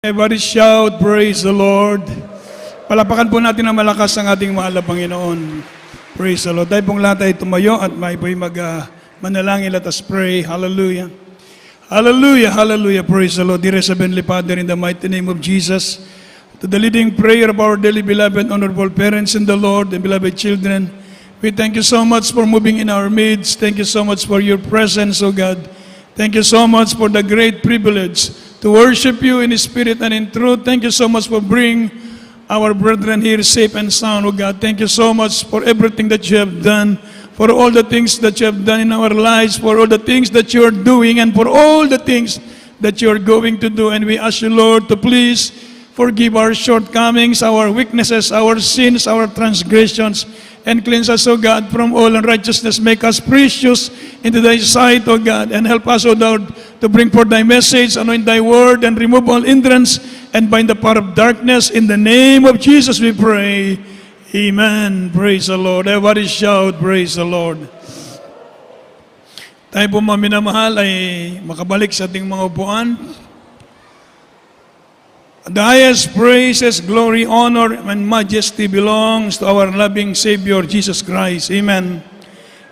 Everybody shout, praise the Lord. Palapakan po natin ng malakas ang ating mahal na Panginoon. Praise the Lord. Tayo pong lahat ay tumayo at may po'y manalangin. Let us pray. Hallelujah. Hallelujah, hallelujah. Praise the Lord. Dearest Heavenly Father, in the mighty name of Jesus, to the leading prayer of our dearly beloved, honorable parents in the Lord and beloved children, we thank you so much for moving in our midst. Thank you so much for your presence, O God. Thank you so much for the great privilege to worship you in spirit and in truth. Thank you so much for bringing our brethren here safe and sound, O God. Thank you so much for everything that you have done, for all the things that you have done in our lives, for all the things that you are doing, and for all the things that you are going to do. And we ask you, Lord, to please forgive our shortcomings, our weaknesses, our sins, our transgressions, and cleanse us, O God, from all unrighteousness. Make us precious into thy sight, O God, and help us, O Lord, to bring forth thy message, anoint thy word, and remove all hindrance, and bind the power of darkness. In the name of Jesus we pray. Amen. Praise the Lord. Everybody shout, praise the Lord. Tayo po mga minamahal ay makabalik sa ating mga upuan. The highest praises, glory, honor, and majesty belongs to our loving Savior, Jesus Christ. Amen.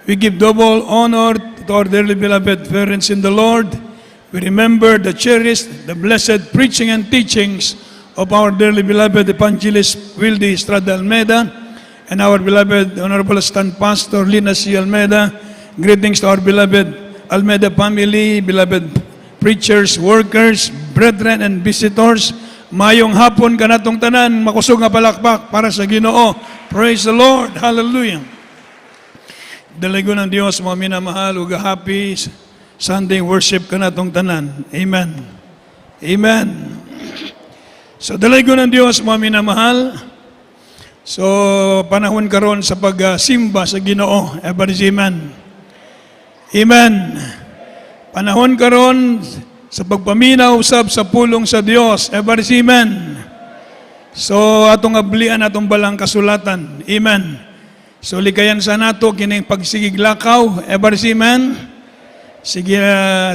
We give double honor to our dearly beloved parents in the Lord. We remember the cherished, the blessed preaching and teachings of our dearly beloved evangelist Wildy Estrada Almeida and our beloved Honorable Stand Pastor Lina C. Almeida. Greetings to our beloved Almeida family, beloved preachers, workers, brethren, and visitors. Mayong hapon kanatong tanan, makusog nga palakpak para sa Ginoo. Praise the Lord. Hallelujah. Dalago ng Diyos, mga minamahal, ug happy Sunday worship kanatong tanan. Amen. Amen. So dalago ng Diyos, mga minamahal. So panahon karon sa pagsimba sa Ginoo. Everybody, amen. Amen. Panahon karon sa pagpaminaw usab sa pulong sa Dios. Everybody, amen. So atong ablian atong balang kasulatan. Amen. So likayan sa nato kining pagsigig lakaw. Everybody, amen. Sige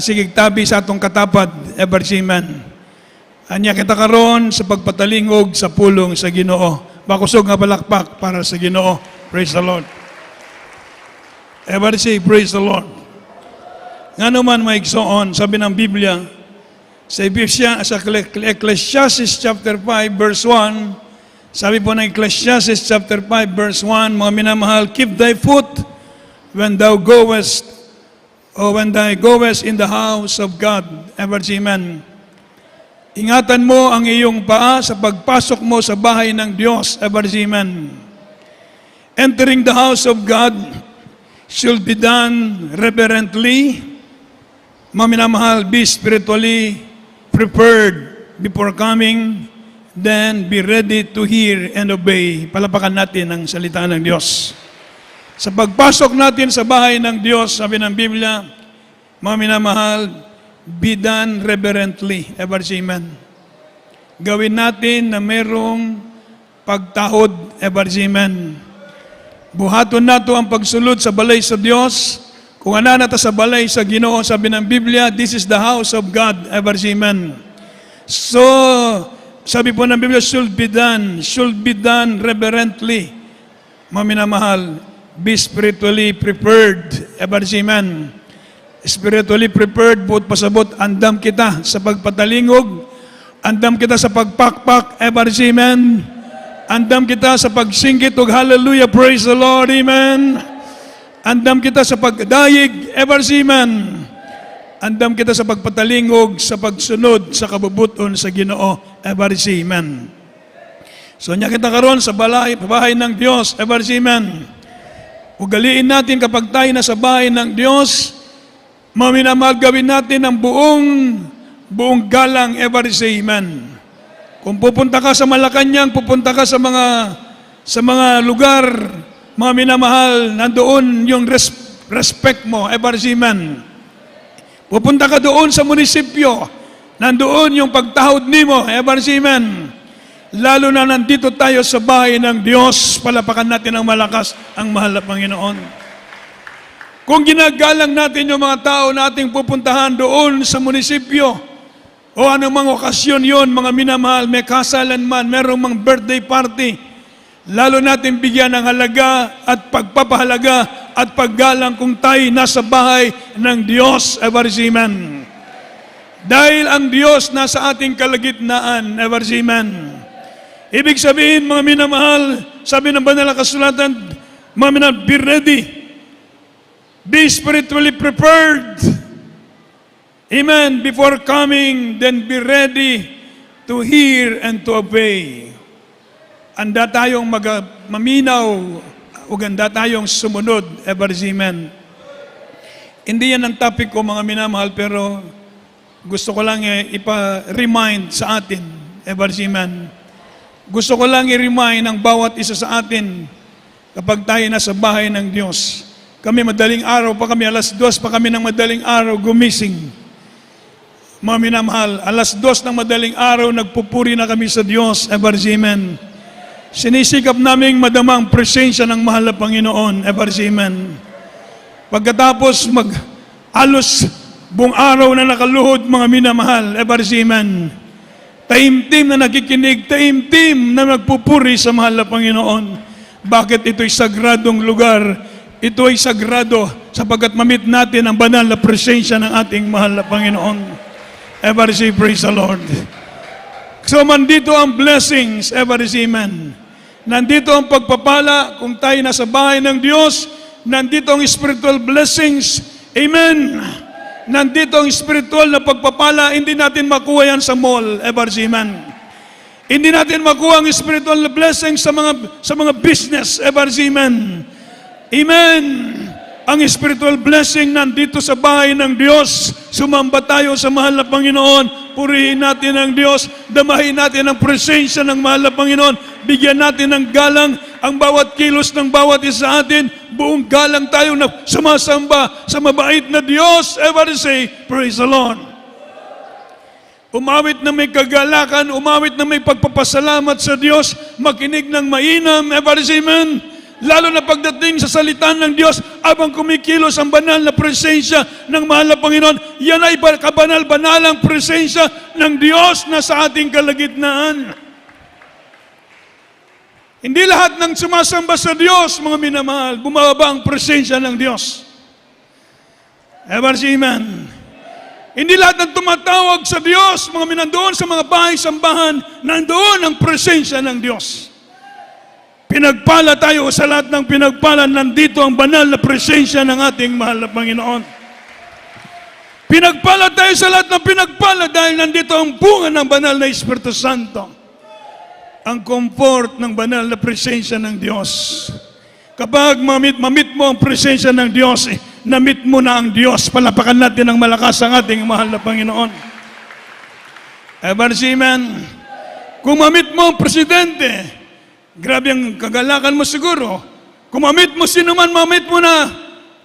sigig tabi sa atong katapad. Everybody, amen. Anya kita karon sa pagpatalingog sa pulong sa Ginoo. Makusog nga balakpak para sa Ginoo. Praise the Lord. Everybody say, praise the Lord. Nga naman maigsoon, sabi ng Biblia, sa Ecclesiastes chapter 5 verse 1, sabi po ng Ecclesiastes chapter 5 verse 1, mga minamahal, keep thy foot when thou goest, or when thou goest in the house of God. Ever, amen. Ingatan mo ang iyong paa sa pagpasok mo sa bahay ng Diyos. Ever, amen. Entering the house of God should be done reverently. Mga minamahal, be spiritually prepared before coming, then be ready to hear and obey. Palapakan natin ang salita ng Diyos. Sa pagpasok natin sa bahay ng Diyos, sabi ng Biblia, mga minamahal, be done reverently. Ever, amen. Gawin natin na merong pagtahod. Ever, amen. Buhaton nato ang pagsulod sa balay sa Diyos. Kung ananata sa balay sa Ginoo, sabi ng Biblia, this is the house of God. Ever, amen. So, sabi po ng Biblia, should be done reverently. Mga minamahal, be spiritually prepared. Ever, amen. Spiritually prepared, buot pasabot, andam kita sa pagpatalingog, andam kita sa pagpakpak. Ever, amen. Andam kita sa pagsingkit og hallelujah, praise the Lord, amen. Andam kita sa pagdayig, ever, amen. Andam kita sa pagpatalingog, sa pagsunod, sa kabubuton sa Ginoo, ever, amen. So nya kita karon sa bahay ng Dios, ever, amen. Ugaliin natin kapag tayo na sa bahay ng Dios, maminamahal, gawin natin ang buong galang, ever, amen. Kung pupunta ka sa Malacanang, pupunta ka sa mga lugar, mga minamahal, nandoon yung respect mo, ever, amen. Pupunta ka doon sa munisipyo, nandoon yung pagtahod nimo, ever, amen. Lalo na nandito tayo sa bahay ng Diyos, palapakan natin ang malakas ang mahal na Panginoon. Kung ginagalang natin yung mga tao na ating pupuntahan doon sa munisipyo, o anumang okasyon yon, mga minamahal, may kasalan man, merong mga birthday party, lalo natin bigyan ng halaga at pagpapahalaga at paggalang kung tayo nasa bahay ng Diyos. Amen. Dahil ang Diyos nasa ating kalagitnaan. Amen. Ibig sabihin, mga minamahal, sabi ng banal na kasulatan, mga minamahal, be ready. Be spiritually prepared. Amen. Before coming, then be ready to hear and to obey. Anda tayong maminaw, o ganda tayong sumunod. Amen. Hindi yan ang topic ko, mga minamahal, pero gusto ko lang ipa-remind sa atin. Amen. Gusto ko lang i-remind ang bawat isa sa atin kapag tayo nasa bahay ng Diyos. Kami madaling araw pa kami, 2:00 pa kami ng madaling araw gumising. Mga minamahal, 2:00 ng madaling araw, nagpupuri na kami sa Diyos. Amen. Sinisikap naming madamang presensya ng mahal na Panginoon. Amen. Pagkatapos alos buong araw na nakaluhod, mga minamahal. Amen. Taimtim na nakikinig, taimtim na nagpupuri sa mahal na Panginoon. Bakit ito'y sagradong lugar? Ito ay sagrado sapagkat mamit natin ang banal na presensya ng ating mahal na Panginoon. Everybody say, praise the Lord. So, nandito ang blessings. Everybody say, amen. Nandito ang pagpapala kung tayo nasa bahay ng Diyos. Nandito ang spiritual blessings. Amen. Nandito ang spiritual na pagpapala. Hindi natin makuha yan sa mall. Everybody say, amen. Hindi natin makuha ang spiritual blessings sa mga business. Everybody say, amen. Amen. Ang spiritual blessing nandito sa bahay ng Diyos. Sumamba tayo sa mahal na Panginoon. Purihin natin ang Diyos. Damahin natin ang presensya ng mahal na Panginoon. Bigyan natin ng galang ang bawat kilos ng bawat isa sa atin. Buong galang tayo na sumasamba sa mabait na Diyos. Everybody say, praise the Lord. Umawit na may kagalakan, umawit na may pagpapasalamat sa Diyos, makinig ng mainam. Everybody say, amen. Lalo na pagdating sa salita ng Diyos, abang kumikilos ang banal na presensya ng mahal na Panginoon, yan ay kabanal-banalang presensya ng Diyos na sa ating kalagitnaan. Hindi lahat ng sumasamba sa Diyos, mga minamahal, bumababa ang presensya ng Diyos. Amen. Hindi lahat ng tumatawag sa Diyos, mga minandoon sa mga bahay-sambahan, nandoon ang presensya ng Diyos. Pinagpala tayo sa lahat ng pinagpala, nandito ang banal na presensya ng ating mahal na Panginoon. Pinagpala tayo sa lahat ng pinagpala dahil nandito ang bunga ng banal na Espiritu Santo. Ang comfort ng banal na presensya ng Diyos. Kapag mamit mo ang presensya ng Diyos, namit mo na ang Diyos. Palapakan natin ng malakas ang ating mahal na Panginoon. Amen. Kung mamit mo ang presidente, grabe ang kagalakan mo siguro. Kung mamit mo, sino man mamit mo na,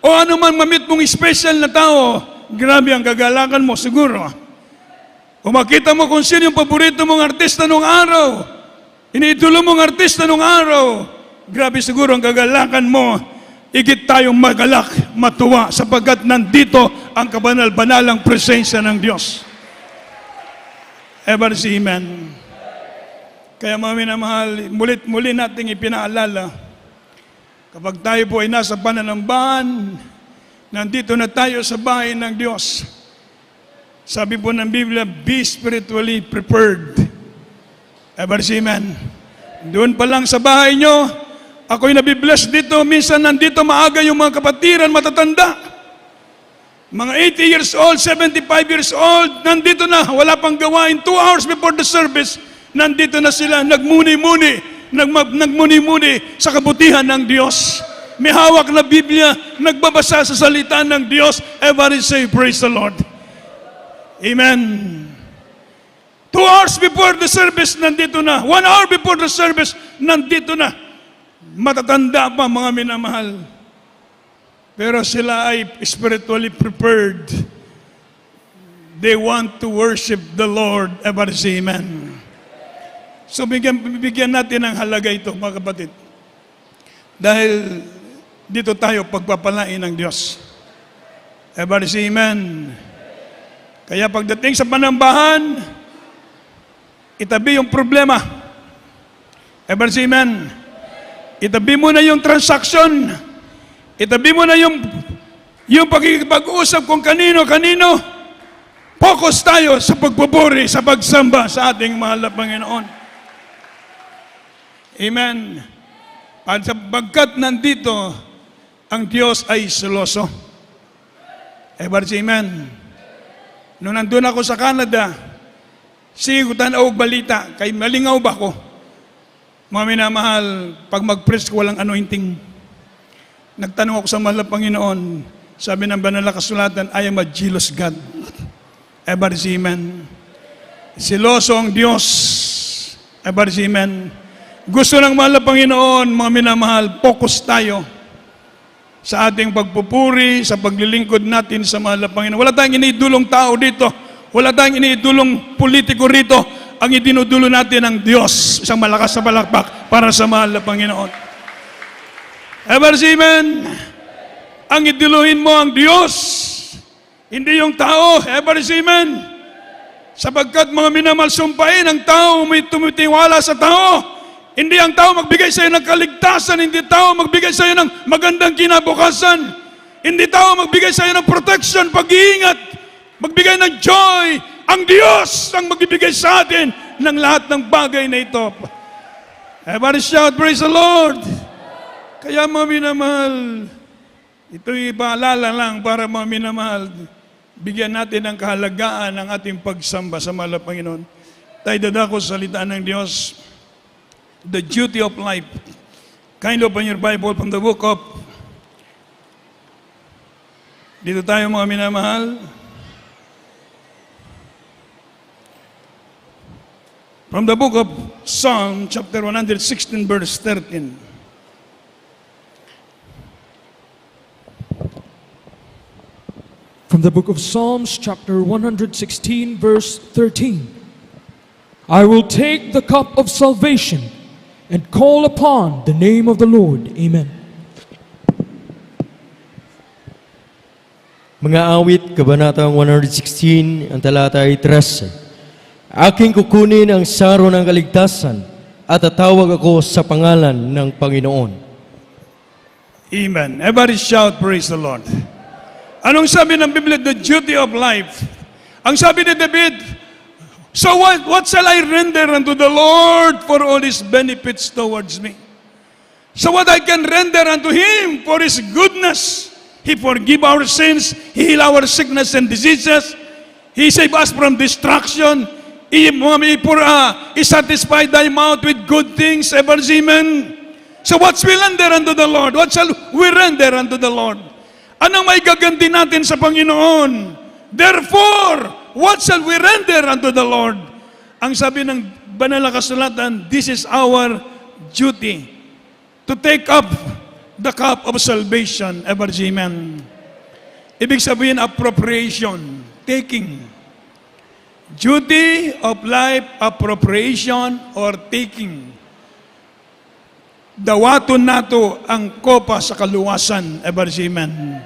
o ano man mamit mong special na tao, grabe ang kagalakan mo siguro. Kung makita mo kung sino yung paborito mong artista nung araw, iniidolo mong artista nung araw, grabe siguro ang kagalakan mo. Igit tayong magalak, matuwa, sapagkat nandito ang kabanal-banalang presensya ng Diyos. Ever see, amen. Kaya mga minamahal, muli nating ipinaalala, kapag tayo po ay nasa pananambahan, nandito na tayo sa bahay ng Diyos. Sabi po ng Biblia, be spiritually prepared. Ever see, amen. Doon pa lang sa bahay nyo, ako'y nabibless dito, minsan nandito maaga yung mga kapatiran, matatanda. Mga 80 years old, 75 years old, nandito na, wala pang gawain, 2 hours before the service, nandito na sila, nagmuni-muni sa kabutihan ng Diyos. May hawak na Biblia, nagbabasa sa salita ng Diyos. Everybody say, praise the Lord. Amen. 2 hours before the service, nandito na. 1 hour before the service, nandito na. Matatanda pa, mga minamahal. Pero sila ay spiritually prepared. They want to worship the Lord. Everybody say, amen. So, bigyan natin ng halaga ito, mga kapatid. Dahil dito tayo pagpapalain ng Diyos. Everybody say amen. Kaya pagdating sa panambahan, itabi yung problema. Ever say amen? Itabi mo na yung transaction. Itabi mo na yung pag-uusap kung kanino-kanino. Focus tayo sa pagpupuri, sa pagsamba sa ating mahal na Panginoon. Amen. At sapagkat nandito, ang Diyos ay seloso. Ever say amen? Nung nandun ako sa Canada, sige ko tanaw balita, kay malingaw ba ko? Mga minamahal, pag mag-preach ko walang anointing. Nagtanong ako sa mahal na Panginoon, sabi ng banal na kasulatan, I am a jealous God. Ever say amen? Siloso ang Diyos. Ever say amen? Gusto ng mahal na Panginoon, mga minamahal, focus tayo sa ating pagpupuri, sa paglilingkod natin sa mahal na Panginoon. Wala tayong iniidulong tao dito. Wala tayong iniidulong politiko rito. Ang idinudulo natin ang Diyos. Isang malakas na palakpak para sa mahal na Panginoon. Ever say amen? Ang iduluhin mo ang Diyos. Hindi yung tao. Ever say amen? Sapagkat mga minamahal, sumpain ang tao, may tumitiwala sa tao. Hindi ang tao magbigay sa iyo ng kaligtasan, hindi tao magbigay sa iyo ng magandang kinabukasan, hindi tao magbigay sa iyo ng protection, pag-iingat, magbigay ng joy. Ang Diyos ang magbibigay sa atin ng lahat ng bagay na ito. Everybody shout, praise the Lord! Kaya mga minamahal, ito'y paalala lang para mga minamahal, bigyan natin ng kahalagaan ng ating pagsamba sa mahal na Panginoon. Tayo dadako sa salita ng Diyos. The duty of life. Kind open your Bible from the book of, dito tayo mga minamahal, from the book of Psalm, chapter 116, verse 13. From the book of Psalms, chapter 116, verse 13. I will take the cup of salvation and call upon the name of the Lord. Amen. Mga awit, Kabanatang 116, ang talata ay 13. Aking kukunin ang saro ng kaligtasan at tatawag ako sa pangalan ng Panginoon. Amen. Everybody shout, praise the Lord. Anong sabi ng Biblia? The duty of life. Ang sabi ni David, so what shall I render unto the Lord for all His benefits towards me? So what I can render unto Him for His goodness? He forgive our sins, He heal our sickness and diseases, He save us from destruction, He satisfy thy mouth with good things, ever amen. So what shall we render unto the Lord? What shall we render unto the Lord? Anong may gaganti natin sa Panginoon? Therefore, what shall we render unto the Lord? Ang sabi ng banal na kasulatan, this is our duty to take up the cup of salvation. Ever amen. Ibig sabihin, appropriation, taking. Duty of life, appropriation, or taking. Dawaton nato ang kopa sa kaluwasan. Ever amen.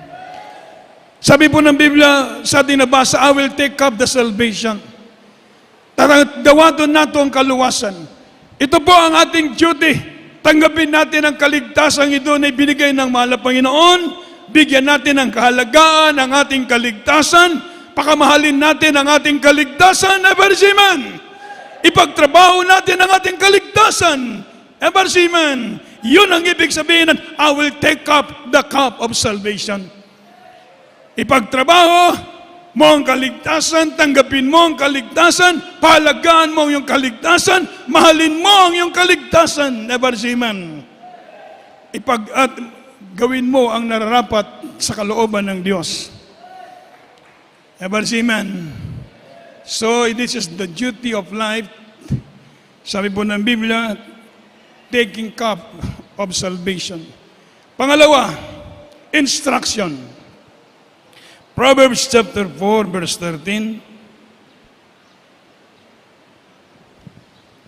Sabi po ng Biblia, sa ating nabasa, I will take up the salvation. Dawaton nato ang kaluwasan. Ito po ang ating duty. Tanggapin natin ang kaligtasan ito na ibinigay ng mahal na Panginoon. Bigyan natin ng kahalagaan ang ating kaligtasan. Pakamahalin natin ang ating kaligtasan. Ever amen. Ipagtrabaho natin ang ating kaligtasan. Ever amen. Yun ang ibig sabihin ng I will take up the cup of salvation. Ipagtrabaho mo ang kaligtasan, tanggapin mo ang kaligtasan, pahalagaan mo ang iyong kaligtasan, mahalin mo ang iyong kaligtasan. Never amen. At gawin mo ang nararapat sa kalooban ng Diyos. Never amen. So, this is the duty of life. Sabi po ng Biblia, taking cup of salvation. Pangalawa, instruction. Proverbs chapter 4, verse 13.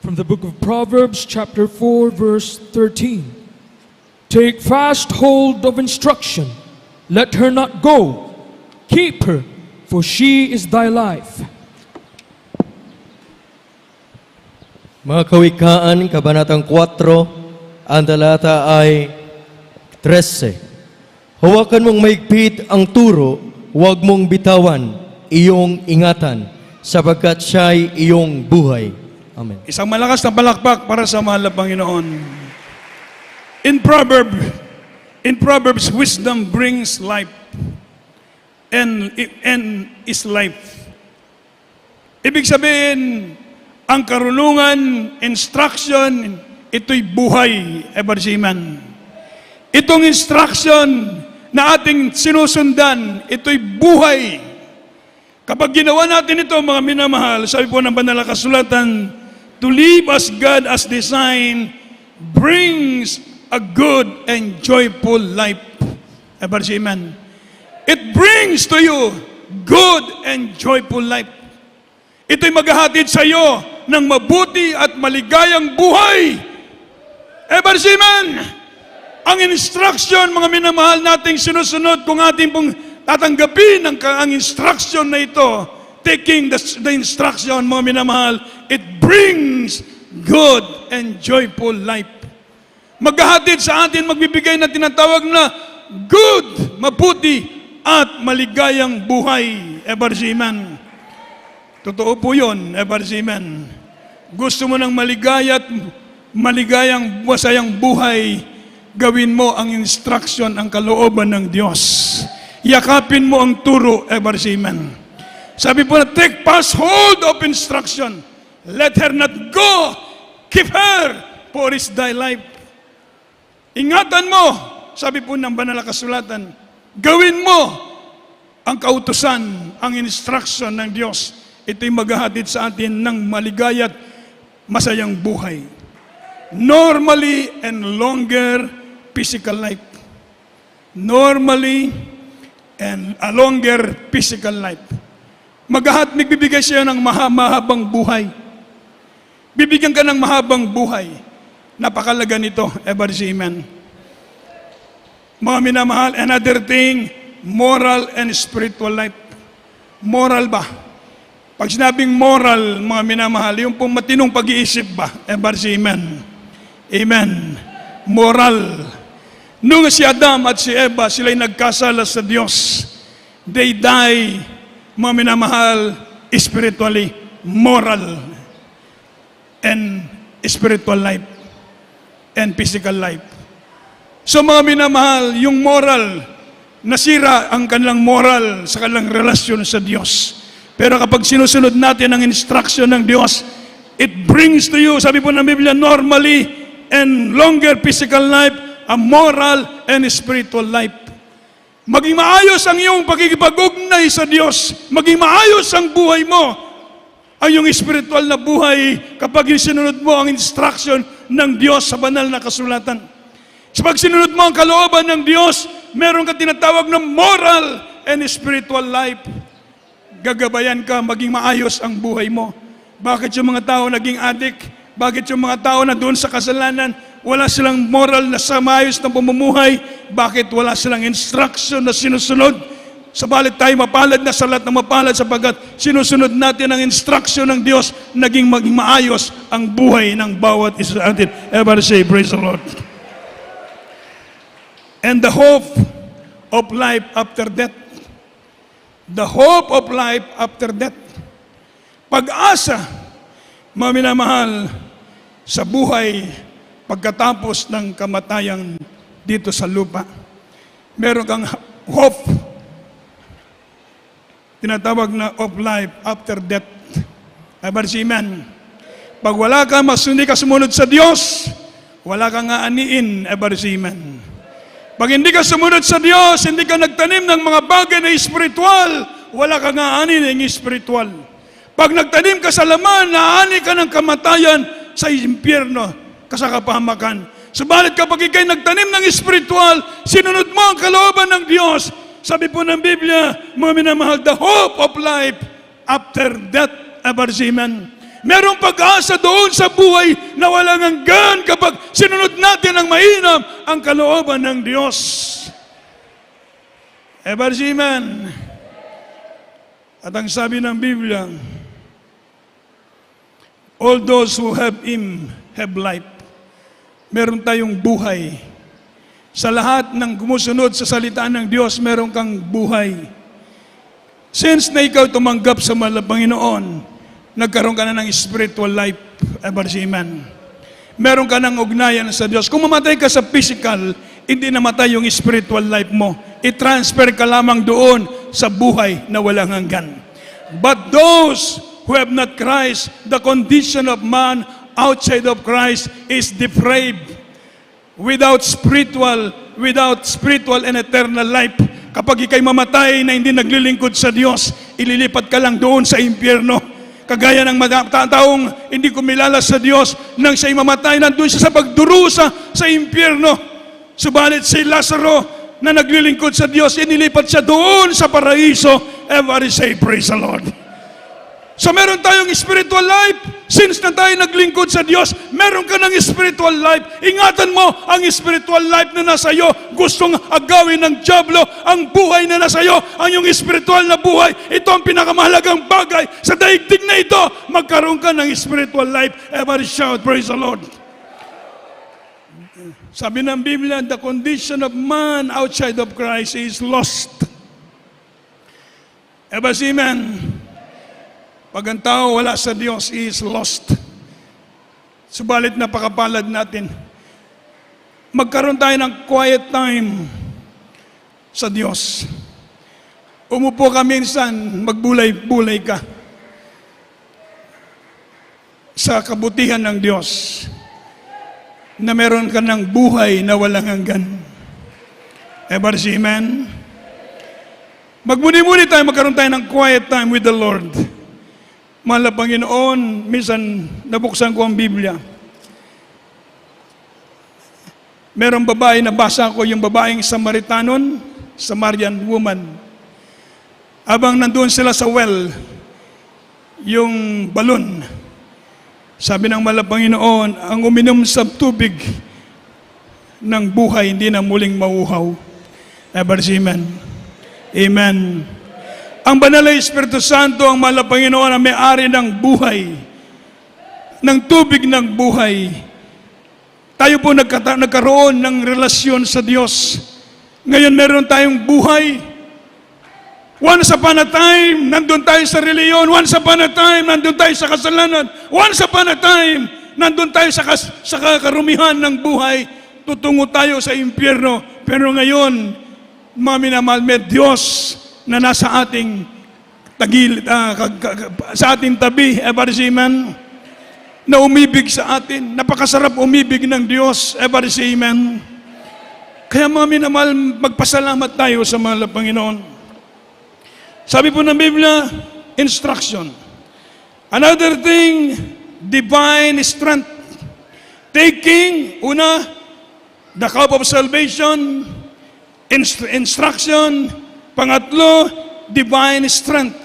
From the book of Proverbs, chapter 4, verse 13. Take fast hold of instruction. Let her not go. Keep her for she is thy life. Mga Kawikaan, Kabanatang 4, ang talata ay 13. Hawakan mong maigpit ang turo, huwag mong bitawan, iyong ingatan, sapagkat siya'y iyong buhay. Amen. Isang malakas na palakpak para sa mahal na Panginoon. In Proverbs, wisdom brings life and is life. Ibig sabihin, ang karunungan, instruction, ito'y buhay, Ebarsiman. Itong instruction na ating sinusundan, ito'y buhay. Kapag ginawa natin ito, mga minamahal, sabi po ng banal na kasulatan, to live as God has designed brings a good and joyful life. Ebarsiman. It brings to you good and joyful life. Ito'y maghahatid sa iyo ng mabuti at maligayang buhay. Ebarsiman, ang instruction, mga minamahal nating sinusunod, kung ating pong tatanggapin ang instruction na ito, taking the instruction, mga minamahal, it brings good and joyful life. Maghahatid sa atin, magbibigay na tinatawag na good, mabuti, at maligayang buhay. Ebarsiman. Totoo po yun, Ebarsiman. Gusto mo ng maligaya at maligayang, masayang buhay, gawin mo ang instruction, ang kalooban ng Diyos. Yakapin mo ang turo, Ebarsiman. Sabi po na, take fast hold of instruction. Let her not go. Keep her, for is thy life. Ingatan mo, sabi po ng banal na kasulatan, gawin mo ang kautusan, ang instruction ng Diyos. Ito'y maghahatid sa atin ng maligaya at masayang buhay. Normally and longer physical life. Normally and a longer physical life. Magbibigay siya ng mahabang buhay. Bibigyan ka ng mahabang buhay. Napakalaga nito, Ebarsiman. Mga minamahal, another thing, moral and spiritual life. Moral ba? Pag sinabing moral, mga minamahal, yung pong matinong pag-iisip ba? Ebarsiman. Amen. Moral. Nung si Adam at si Eva, sila'y nagkasala sa Diyos, they die, mga minamahal, spiritually, moral, and spiritual life, and physical life. So mga minamahal, yung moral, nasira ang kanilang moral sa kanilang relasyon sa Diyos. Pero kapag sinusunod natin ang instruction ng Diyos, it brings to you, sabi po ng Biblia, normally and longer physical life, a moral and spiritual life. Maging maayos ang iyong pagkikipag-ugnay sa Diyos. Maging maayos ang buhay mo. Ang iyong spiritual na buhay kapag sinunod mo ang instruction ng Diyos sa banal na kasulatan. So pag sinunod mo ang kalooban ng Diyos, meron ka tinatawag na moral and spiritual life. Gagabayan ka, maging maayos ang buhay mo. Bakit yung mga tao naging addict? Bakit yung mga tao na doon sa kasalanan, wala silang moral na maayos na pamumuhay? Bakit wala silang instruction na sinusunod? Sabalit tayo mapalad na sa lahat ng mapalad sapagkat sinusunod natin ang instruction ng Diyos, maging maayos ang buhay ng bawat isa natin. Everybody say, praise the Lord. And the hope of life after death. The hope of life after death. Pag-asa, mga minamahal, sa buhay pagkatapos ng kamatayan dito sa lupa. Meron kang hope, tinatawag na of life after death. Ebarsiman. Pag wala ka, hindi ka sumunod sa Diyos, wala kang aaniin, Ebarsiman. Pag hindi ka sumunod sa Diyos, hindi ka nagtanim ng mga bagay na espiritual, wala kang aani ng espiritual. Pag nagtanim ka sa laman, naani ka ng kamatayan sa impyerno, sa kapahamakan. Subalit kapag ikay nagtanim ng espiritual, sinunod mo ang kalooban ng Diyos. Sabi po ng Biblia, mga minamahal, the hope of life after death, Ebarsiman. Merong pag-asa doon sa buhay na walang hanggan kapag sinunod natin ang mainam ang kalooban ng Diyos. Ebarsiman. At ang sabi ng Biblia, all those who have Him have life. Meron tayong buhay. Sa lahat ng gumusunod sa salita ng Diyos, meron kang buhay. Since na ikaw tumanggap sa mahal na Panginoon, nagkaroon ka na ng spiritual life. Amen. Meron ka ng ugnayan sa Diyos. Kung mamatay ka sa physical, hindi namatay yung spiritual life mo. I-transfer ka lamang doon sa buhay na walang hanggan. But those who have not Christ, the condition of man outside of Christ is depraved. Without spiritual and eternal life. Kapag ikay mamatay na hindi naglilingkod sa Diyos, ililipat ka lang doon sa impyerno. Kagaya ng mga taong hindi kumilala sa Diyos, nang siya'y mamatay, nandun siya sa pagdurusa sa impyerno. Subalit si Lazaro na naglilingkod sa Diyos, inilipat siya doon sa paraiso. Everybody say, praise the Lord. So meron tayong spiritual life. Since na tayo naglingkod sa Diyos, meron ka ng spiritual life. Ingatan mo ang spiritual life na nasa iyo. Gustong agawin ng dyablo ang buhay na nasa iyo. Ang iyong spiritual na buhay. Ito ang pinakamahalagang bagay sa daigdig na ito. Magkaroon ka ng spiritual life. Everybody shout, praise the Lord. Sabi ng Biblia, the condition of man outside of Christ is lost. Everybody say amen. Pag ang tao wala sa Diyos, is lost. Subalit napakapalad natin. Magkaroon tayo ng quiet time sa Diyos. Umupo ka minsan, magbulay-bulay ka sa kabutihan ng Diyos na meron ka ng buhay na walang hanggan. Ever say amen? Magmuni-muni tayo, magkaroon tayo ng quiet time with the Lord. Mahal na Panginoon, minsan nabuksan ko ang Biblia. Merong babae, nabasa ko yung babaeng Samaritanon, Samaritan woman. Habang nandun sila sa well, yung balon, sabi ng mahal na Panginoon, ang uminom sa tubig ng buhay, hindi na muling mauhaw. Ever say amen. Amen. Ang banal na Espiritu Santo, ang mahal na Panginoon, ang may-ari ng buhay, ng tubig ng buhay. Tayo po nagkaroon ng relasyon sa Diyos. Ngayon meron tayong buhay. Once upon a time, nandun tayo sa reliyon. Once upon a time, nandun tayo sa kasalanan. Once upon a time, nandun tayo sa karumihan ng buhay. Tutungo tayo sa impyerno. Pero ngayon, mga minamahal, may Diyos na nasa ating sa ating tabi, ever say amen, na umibig sa atin. Napakasarap umibig ng Diyos, ever say amen. Kaya mga minamahal, magpasalamat tayo sa mahal na Panginoon. Sabi po ng Biblia, instruction. Another thing, divine strength. Taking, una, the cup of salvation, instruction. Pangatlo, divine strength.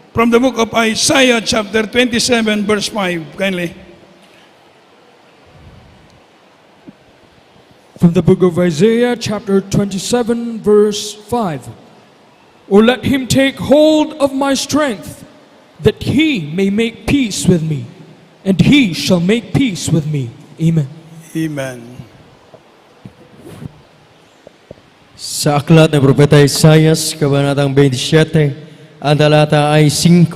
From the book of Isaiah chapter 27 verse 5. Kindly. From the book of Isaiah chapter 27 verse 5. Or let him take hold of my strength, that he may make peace with me, and he shall make peace with me. Amen. Amen. Sa aklat ng Propeta Isaias, Kabanatang 27, ang talata ay 5.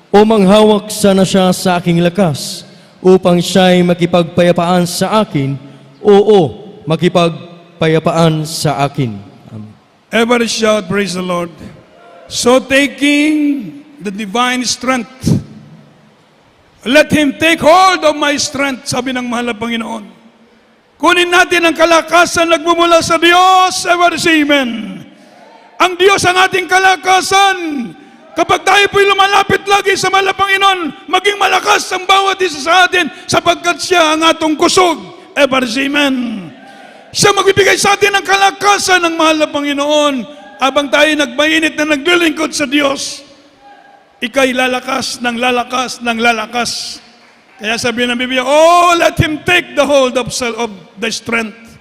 O manghawak sana siya sa aking lakas, upang siya'y makipagpayapaan sa akin, oo, makipagpayapaan sa akin. Amen. Everybody shout, praise the Lord. So taking the divine strength, let him take hold of my strength, sabi ng mahal na Panginoon. Kunin natin ang kalakasan nagmumula sa Diyos. Ever say amen. Ang Diyos ang ating kalakasan. Kapag tayo po'y lumalapit lagi sa mahal na Panginoon, maging malakas ang bawat isa sa atin sapagkat siya ang atong kusog. Ever say amen. Siya magbibigay sa atin ang kalakasan ng mahal na Panginoon. Habang tayo nagmainit na naglilingkod sa Diyos, ika'y lalakas ng lalakas ng lalakas. Kaya sabi ng Biblia, oh, let him take the hold of the strength.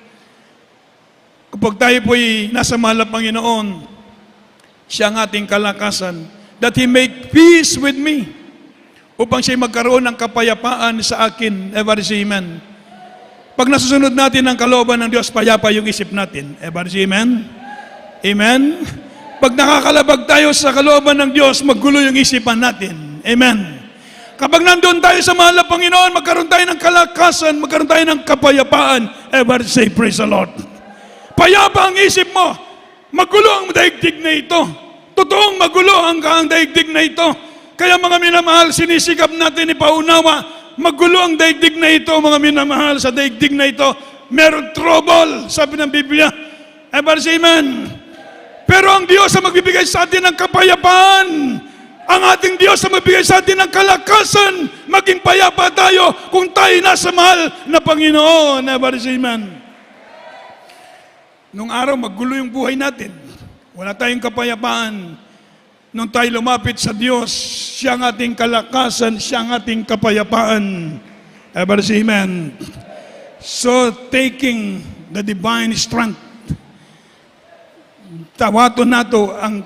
Kapag tayo po'y nasa mahal na Panginoon, siya ang ating kalakasan. that He make peace with me, upang siya magkaroon ng kapayapaan sa akin. Everybody say amen. Pag nasusunod natin ang kalooban ng Diyos, payapa yung isip natin. Everybody say amen. Amen. Pag nakakalabag tayo sa kalooban ng Diyos, maggulo yung isipan natin. Amen. Kapag nandun tayo sa mahal na Panginoon, magkaroon tayo ng kalakasan, magkaroon tayo ng kapayapaan. Everybody say, praise the Lord. Payapa ang isip mo. Magulo ang daigdig na ito. Totoong magulo ang daigdig na ito. Kaya mga minamahal, sinisikap natin ipaunawa. Magulo ang daigdig na ito, mga minamahal, sa daigdig na ito. Meron trouble, sabi ng Biblia. Everybody say amen. Pero ang Diyos ang magbibigay sa atin ng kapayapaan. Ang ating Diyos ang magbibigay sa atin ng kalakasan. Maging payapa tayo kung tayo nasa mahal na Panginoon. Everybody say amen. Nung araw, magulo yung buhay natin. Wala tayong kapayapaan. Nung tayo lumapit sa Diyos, siya ang ating kalakasan, siya ang ating kapayapaan. Everybody say amen. So, taking the divine strength, tawato nato ang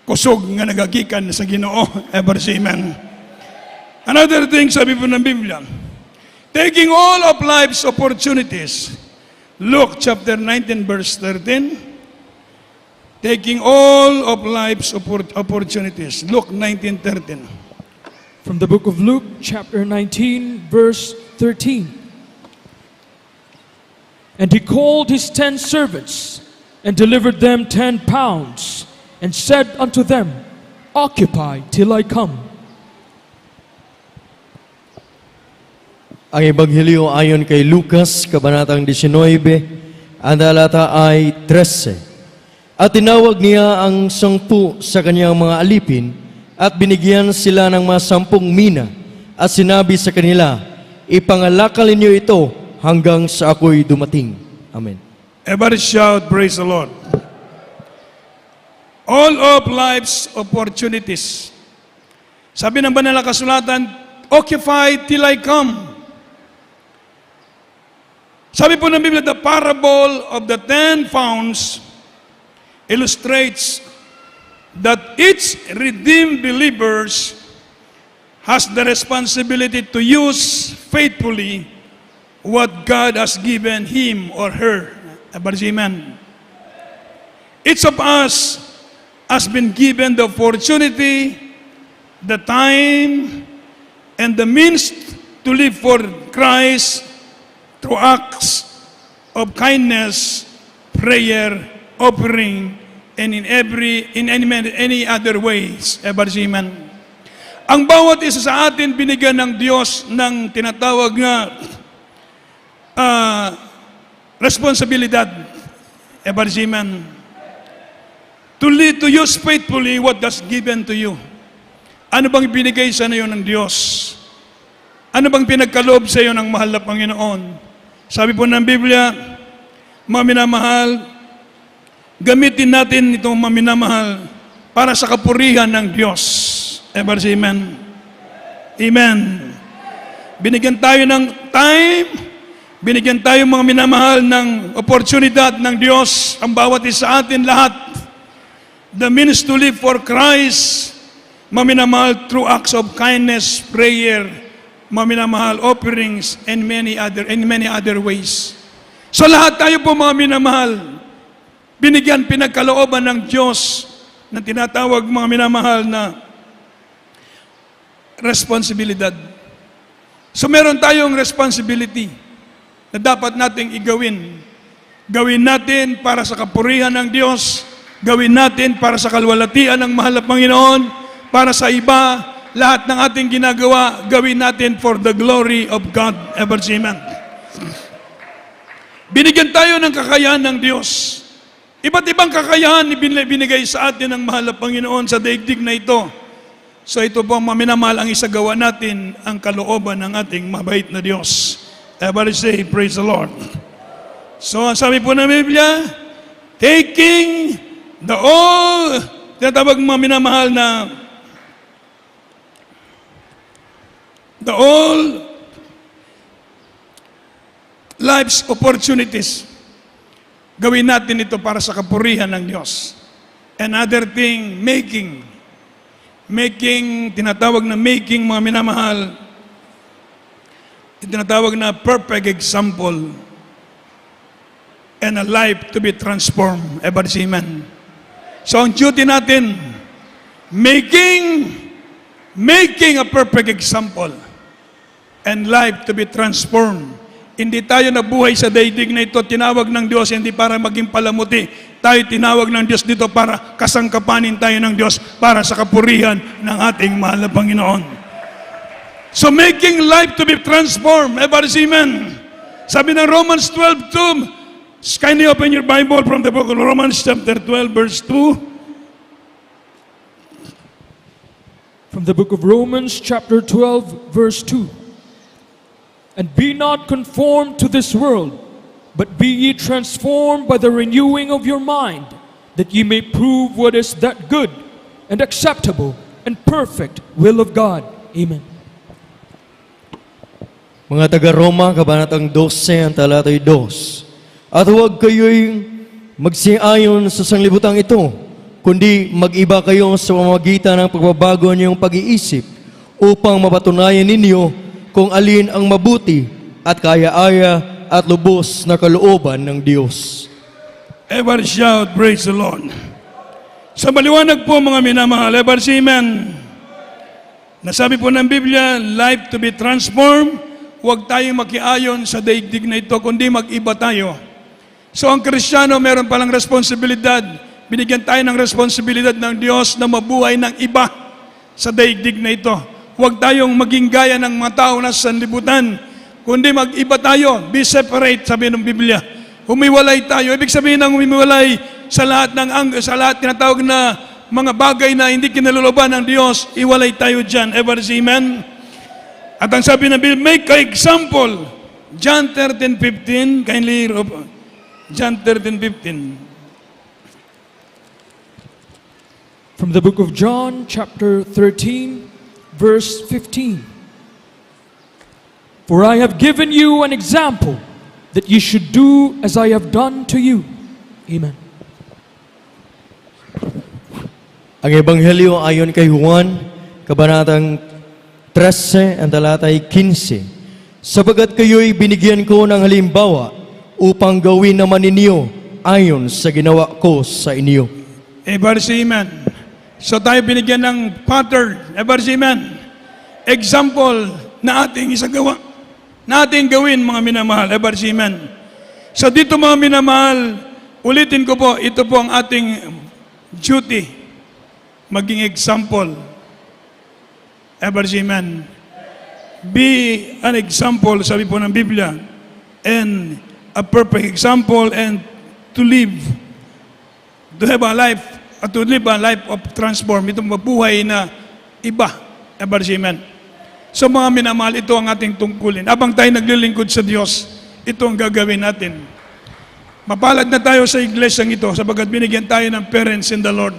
kusog nga nagagikan sa Ginoo. Everybody say amen. Another thing, sabi po ng Biblia, taking all of life's opportunities. Luke chapter 19 verse 13. Taking all of life's opportunities. Luke 19:13. From the book of Luke, chapter 19, verse 13. And he called his 10 servants, and delivered them 10 pounds, and said unto them, Occupy till I come. Ang Ebanghelyo ayon kay Lucas, kabanatang 19, ang talata ay 13. At tinawag niya ang 10 sa kanyang mga alipin, at binigyan sila ng mga 10 mina, at sinabi sa kanila, ipangalakal ninyo ito hanggang sa ako'y dumating. Amen. Everybody shout, praise the Lord. All of life's opportunities. Sabi ng banal na kasulatan, occupy till I come. Sabi po ng Biblia, the parable of the 10 pounds illustrates that each redeemed believers has the responsibility to use faithfully what God has given him or her. Amen. Each of us has been given the opportunity, the time, and the means to live for Christ through acts of kindness, prayer, offering, and in any other ways. Amen. Ang bawat isa sa atin binigyan ng Diyos ng tinatawag nga responsibilidad. Amen. To use faithfully what was given to you. Ano bang binigay sa iyo ng Diyos? Ano bang pinagkaloob sa iyo ng mahal na Panginoon? Sabi po ng Biblia, mga minamahal, gamitin natin itong maminamahal para sa kapurihan ng Diyos. Amen. Amen. Binigyan tayo ng time, binigyan tayo mga minamahal ng oportunidad ng Diyos, ang bawat isa sa atin lahat. The means to live for Christ, maminamahal through acts of kindness, prayer, maminamahal offerings, and many other ways. So lahat tayo po mga minamahal, binigyan pinagkalooban ng Diyos na tinatawag mga minamahal na responsibilidad. So meron tayong responsibility na dapat nating igawin. Gawin natin para sa kapurihan ng Diyos, gawin natin para sa kalwalatian ng mahal na Panginoon, para sa iba, lahat ng ating ginagawa, gawin natin for the glory of God. Amen. Binigyan tayo ng kakayahan ng Diyos. Iba't ibang kakayahan binigay sa atin ng mahal na Panginoon sa daigdig na ito. So ito po, maminamahal ang isagawa natin ang kalooban ng ating mabait na Diyos. Everybody say, praise the Lord. So ang sabi po ng Biblia, taking the all, tinatawag maminamahal na the all life's opportunities. Gawin natin ito para sa kapurihan ng Diyos. Another thing, making tinatawag na making, mga minamahal, tinatawag na perfect example and a life to be transformed. Everybody say amen. So ang duty natin, making a perfect example and life to be transformed. Hindi tayo nabuhay sa daigdig na ito, tinawag ng Diyos, hindi para maging palamuti. Tayo tinawag ng Diyos dito para kasangkapanin tayo ng Diyos para sa kapurihan ng ating mahal na Panginoon. So making life to be transformed. Everybody say amen. Sabi ng Romans 12:2, kindly open your Bible from the book of Romans chapter 12 verse 2. From the book of Romans, chapter 12, verse 2. And be not conformed to this world, but be ye transformed by the renewing of your mind, that ye may prove what is that good and acceptable and perfect will of God. Amen. Mga taga-Roma, Kabanatang 12, ang talatay 2. At huwag kayo'y magsiayon sa sanglibutang ito, kundi mag-iba kayo sa pamamagitan ng pagbabago niyong pag-iisip upang mapatunayan ninyo kung alin ang mabuti at kaya-aya at lubos na kalooban ng Diyos. Ever shout, praise the Lord. Sa maliwanag po mga minamahal, ever say amen. Nasabi po ng Biblia, life to be transformed. Huwag tayong makiayon sa daigdig na ito, kundi mag-iba tayo. So ang Kristiyano, meron palang responsibilidad. Binigyan tayo ng responsibilidad ng Diyos na mabuhay ng iba sa daigdig na ito. Huwag tayong maging gaya ng mga tao na sa sanlibutan, kundi mag-iba tayo. Be separate, sabi ng Biblia. Humiwalay tayo. Ibig sabihin ng humiwalay sa lahat tinatawag na mga bagay na hindi kinaluluban ng Diyos, iwalay tayo dyan. Ever say amen? At ang sabi ng Biblia, make an example. John 13:15, kindly, John 13:15. From the book of John, chapter 13, verse 15. For I have given you an example, that ye should do as I have done to you. Amen. Ang Ebanghelyo ayon kay Juan, Kabanatang 13, ang talatay 15. Sabagat kayo'y binigyan ko ng halimbawa upang gawin naman ninyo ayon sa ginawa ko sa inyo. Everybody say amen. So tayo binigyan ng pattern. Everybody say amen. Example na ating isagawa. Na ating gawin mga minamahal. Everybody say amen. So dito mga minamahal, ulitin ko po, ito po ang ating duty. Maging example. Ever say amen. Be an example, sabi po ng Biblia, and a perfect example, and to have a life, at to live a life of transform, itong mabuhay na iba. Ever say amen. So mga minamahal, ito ang ating tungkulin. Habang tayo naglilingkod sa Diyos, ito ang gagawin natin. Mapalad na tayo sa iglesyang ito, sabagat binigyan tayo ng parents in the Lord.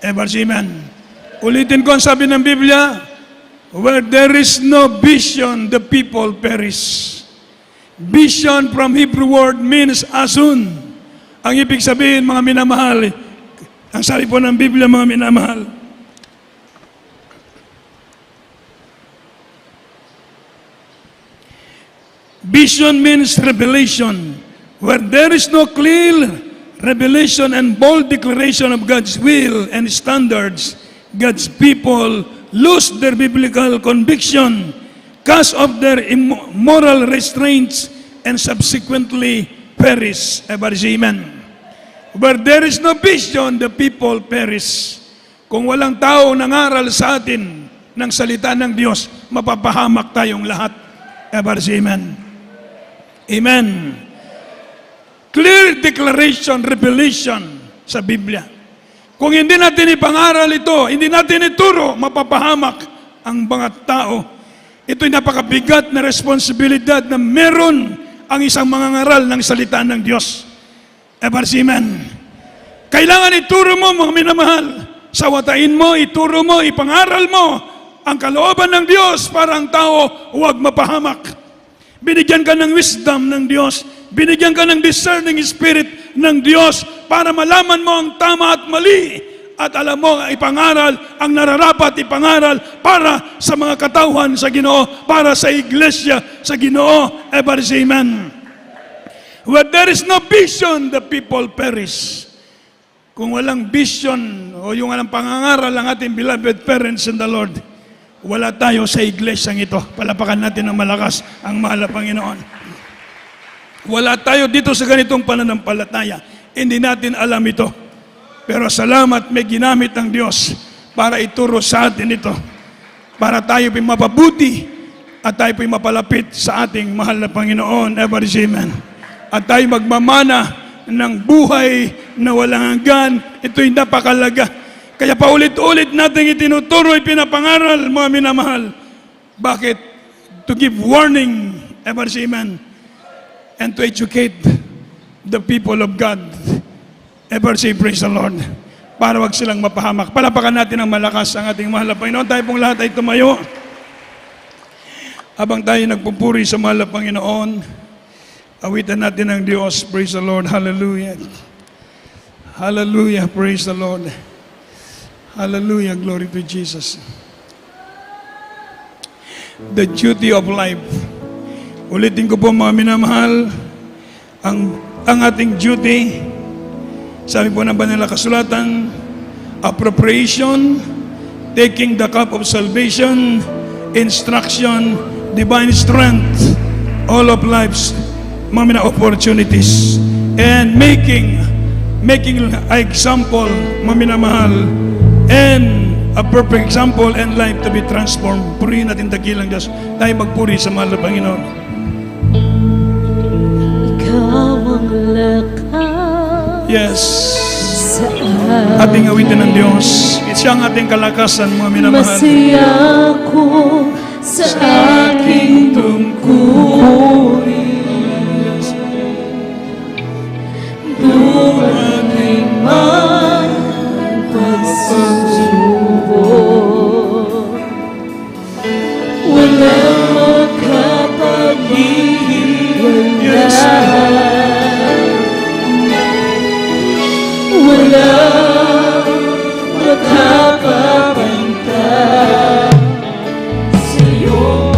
Ever say amen. Ulitin ko ang sabi ng Biblia, where there is no vision, the people perish. Vision from Hebrew word means asun. Ang ibig sabihin, mga minamahal, ang sabi po ng Biblia, mga minamahal, vision means revelation. Where there is no clear revelation and bold declaration of God's will and standards, God's people lose their biblical conviction, cast off their moral restraints, and subsequently perish. Everybody say amen. Where there is no vision, the people perish. Kung walang tao nangaral sa atin ng salita ng Diyos, mapapahamak tayong lahat. Everybody say amen. Amen. Clear declaration, revelation sa Biblia. Kung hindi natin ipangaral ito, hindi natin ituro, mapapahamak ang mga tao. Ito'y napakabigat na responsibilidad na meron ang isang mangangaral ng salita ng Diyos. Ever say amen. Kailangan ituro mo, mga minamahal. Sawatain mo, ituro mo, ipangaral mo ang kalooban ng Diyos para ang tao huwag mapahamak. Binigyan ka ng wisdom ng Diyos. Binigyan ka ng discerning spirit ng Diyos para malaman mo ang tama at mali, at alam mo, ipangaral ang nararapat ipangaral para sa mga katauhan sa Ginoo, para sa iglesia sa Ginoo. Ever say amen. Where there is no vision, the people perish. Kung walang vision o yung walang pangangaral ng ating beloved parents in the Lord, wala tayo sa iglesyang ito. Palapakan natin ng malakas ang mahal na Panginoon. Wala tayo dito sa ganitong pananampalataya. Hindi natin alam ito. Pero salamat, may ginamit ng Diyos para ituro sa atin ito. Para tayo po'y mapabuti at tayo po'y mapalapit sa ating mahal na Panginoon. Ever say amen. At tayo magmamana ng buhay na walang hanggan. Ito'y napakalaga. Kaya paulit-ulit natin itinuturo, ipinapangaral, mga minamahal. Bakit? To give warning. Ever say amen. And to educate the people of God. Ever say praise the Lord. Para wag silang mapahamak. Palapakan natin ng malakas ang ating mahal na Panginoon. Tayo pong lahat ay tumayo. Habang tayo nagpupuri sa mahal na Panginoon, awitan natin ang Diyos. Praise the Lord. Hallelujah. Hallelujah. Praise the Lord. Hallelujah. Glory to Jesus. The duty of life. Ulitin ko po mga minamahal, ang ating duty, sabi po ng banal na kasulatan, appropriation, taking the cup of salvation, instruction, divine strength, all of life's mga opportunities, and making example, mga minamahal, and a perfect example and life to be transformed. Purihin natin dakilang Diyos. Tayo magpuri sa mahal na Panginoon. Ikaw ang lakas. Yes. Ating awitin ng Diyos. Siya ang ating kalakasan, mga minamahal. Masaya ko sa aking tungkulin. Dumating man ang pagsubok, walang makapaghiwalay. Walang makakapantay sa'yo.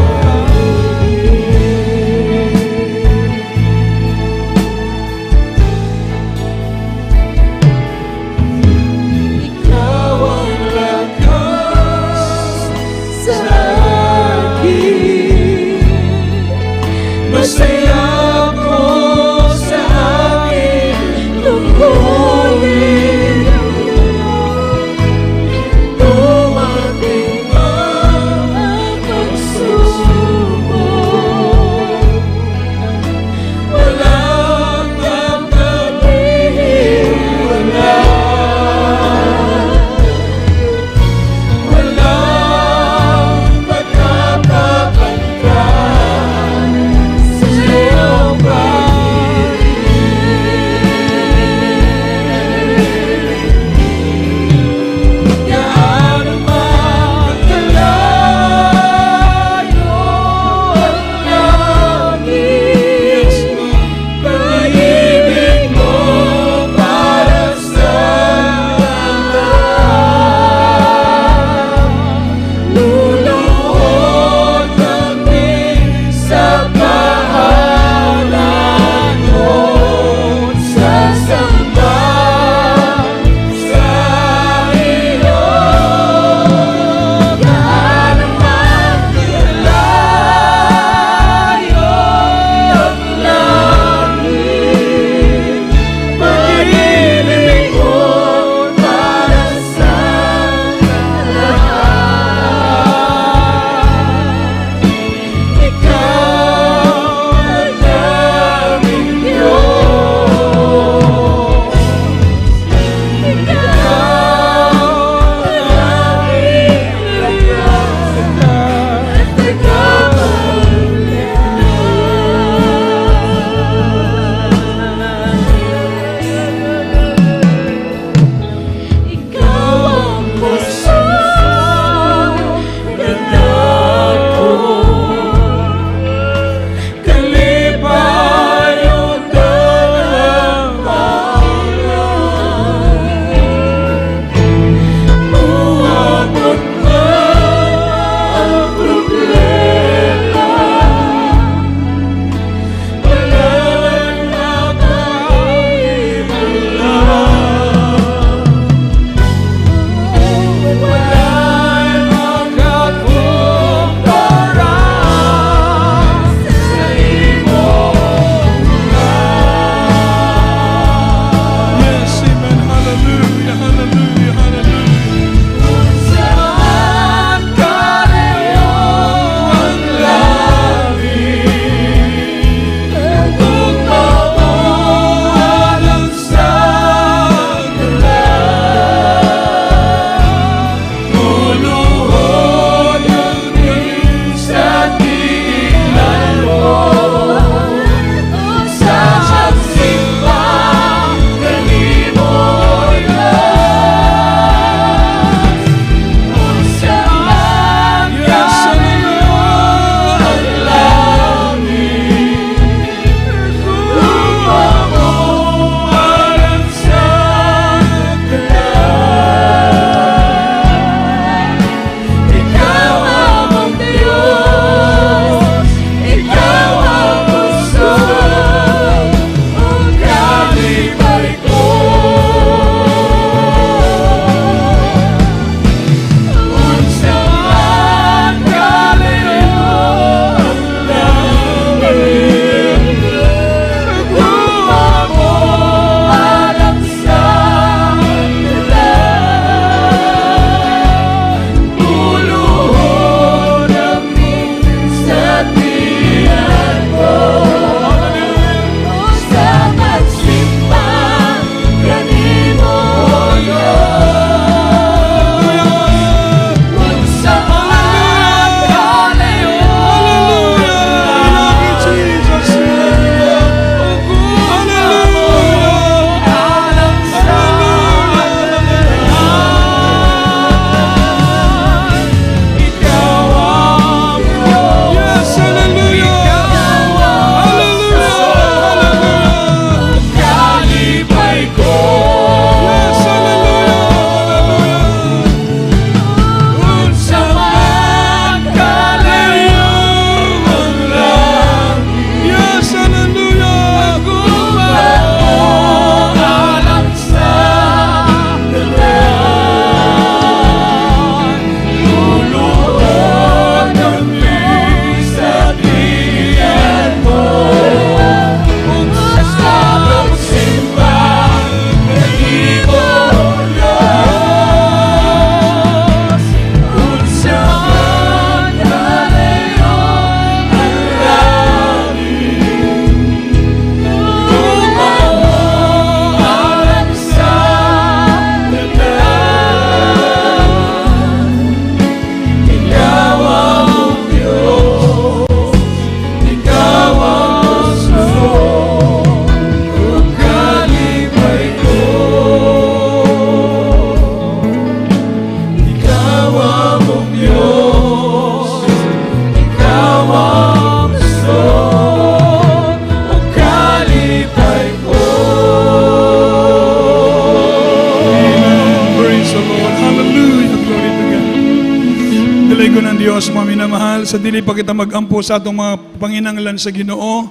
Dios, mga minamahal, sa dili pa kita magampo sa atong mga panginanglan sa Ginoo,